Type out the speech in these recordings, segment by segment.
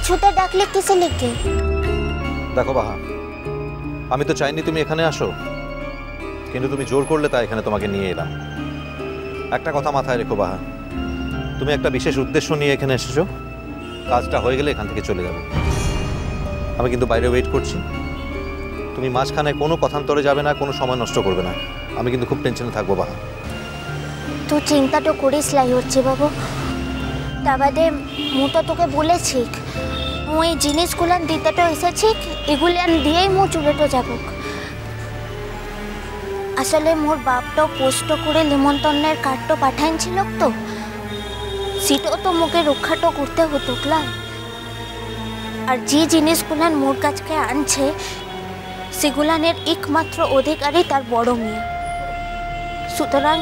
ছুতে ডাকলে কিসে লিখে? দেখো বাহা, আমি তো চাইনি তুমি এখানে আসো, কিন্তু তুমি জোর করলে তাই এখানে তোমাকে নিয়ে এলাম। একটা কথা মাথায় রেখো বাহা, তুমি একটা বিশেষ উদ্দেশ্য নিয়ে এখানে এসেছো। কাজটা হয়ে গেলে এখান থেকে চলে যাবে। আমি কিন্তু বাইরে ওয়েট করছি। তুমি মাঝখানে কোনো কথান্তরে যাবে না, কোনো সময় নষ্ট করবে না। আমি কিন্তু খুব টেনশনে থাকবো বাহা। তুই চিন্তা তো করিস লাই হচ্ছে বাবু। তা বাদে মু তো তোকে বলেছি মুই জিনিসগুলান দিতে তো এসেছি, এগুলান দিয়েই মু চুলেটো যাব। আসলে মোর বাপটা পোস্ট করে নিমন্ত্রণের কার্ডটা পাঠাইছিল তো, সেটাও তো মুখে রক্ষাটো করতে হতো ক্লাই। আর যে জিনিসগুলান মোর কাছকে আনছে সেগুলানের একমাত্র অধিকারী তার বড় মেয়ে। সুতরাং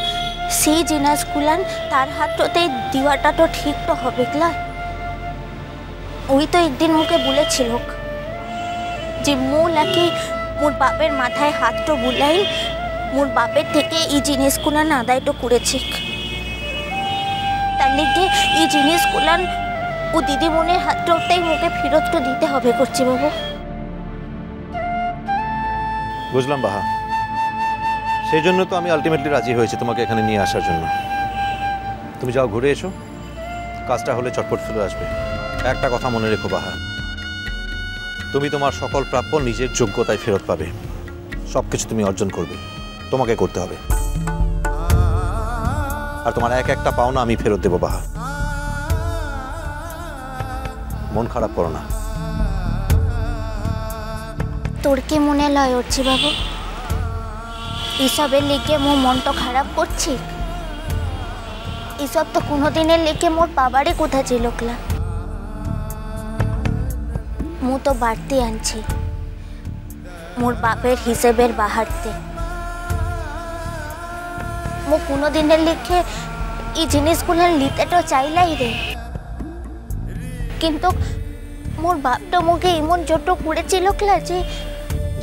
সেই জিনিসগুলান তার হাতটাতেই দেওয়াটা তো ঠিক তো হবে ক্লাই। ওই তো একদিন মুখে বলেছিল যে মূল নাকি মোর বাপের মাথায় হাতটা বুলাই মোর বাপের থেকে এই জিনিসগুলান আদায়টা করেছে। তার লিগে এই জিনিসগুলান ও দিদিমণির হাতটাই মুখে ফেরত তো দিতে হবে করছি বাবু। বুঝলাম বাহা, সেই জন্য তো আমি আলটিমেটলি রাজি হয়েছি তোমাকে এখানে নিয়ে আসার জন্য। তুমি যাও, ঘুরে এসো, কাজটা হলে চটপট ফিরে আসবে। একটা কথা মনে রেখো বাহা, তুমি তোমার সকল প্রাপ্য নিজের যোগ্যতায় ফেরত পাবে। সব কিছু তুমি অর্জন করবে, তোমাকে করতে হবে। আর তোমার এক একটা পাওনা আমি ফেরত দেবো বাহা। মন খারাপ করো না। তোর কি মনে লয় অর্চি বাবু এসবের লিগে মোর মন তো খারাপ করছি? এসব তো কোনোদিনের লিগে মোর বাবারই কোথা ছিল ক্লা। মু তো বাড়তি আনছি মোর বাপের হিসেবের বাহারতে। মু কোনোদিনের লিগে এই জিনিসগুলো নিতে তো চাইলাই রে, কিন্তু মোর বাপটা মুখে এমন জোট করেছিল ক্লা যে।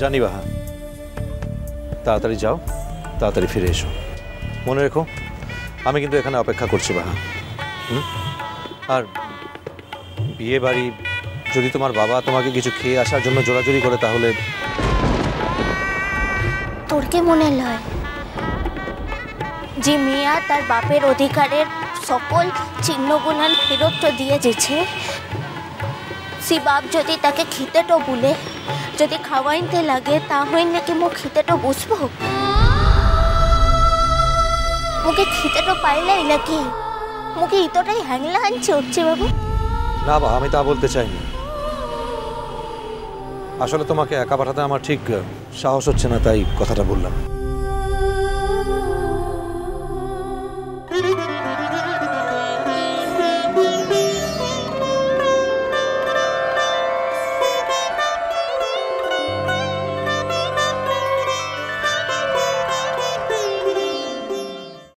জানি বাহা, তাড়াতাড়ি যাও, তাড়াতাড়ি ফিরে এসো। মনে রেখো আমি কিন্তু এখানে অপেক্ষা করছি বাহা। আর বিয়ে বাড়ি যদি তোমার বাবা তোমাকে কিছু খেয়ে আসার জন্য জোরাজুরি করে তাহলে? তোর কি মনে লয় যে মিয়া তার বাপের অধিকারের সকল চিহ্নগুলান ফেরত দিয়ে দিয়েছে, সে বাপ যদি তাকে খেতেটো বলে, যদি খাওয়াইতে লাগে, তাহলে নাকি মো খেতেটো বুঝবো? মুখে খেতেটো পাইলাই নাকি মুখে ইতটাই হ্যাংলা আনছে হচ্ছে বাবু? না বা, আমি তা বলতে চাইনি। আসলে তোমাকে একা পাঠাতে আমার ঠিক সাহস হচ্ছে না, তাই কথাটা বললাম।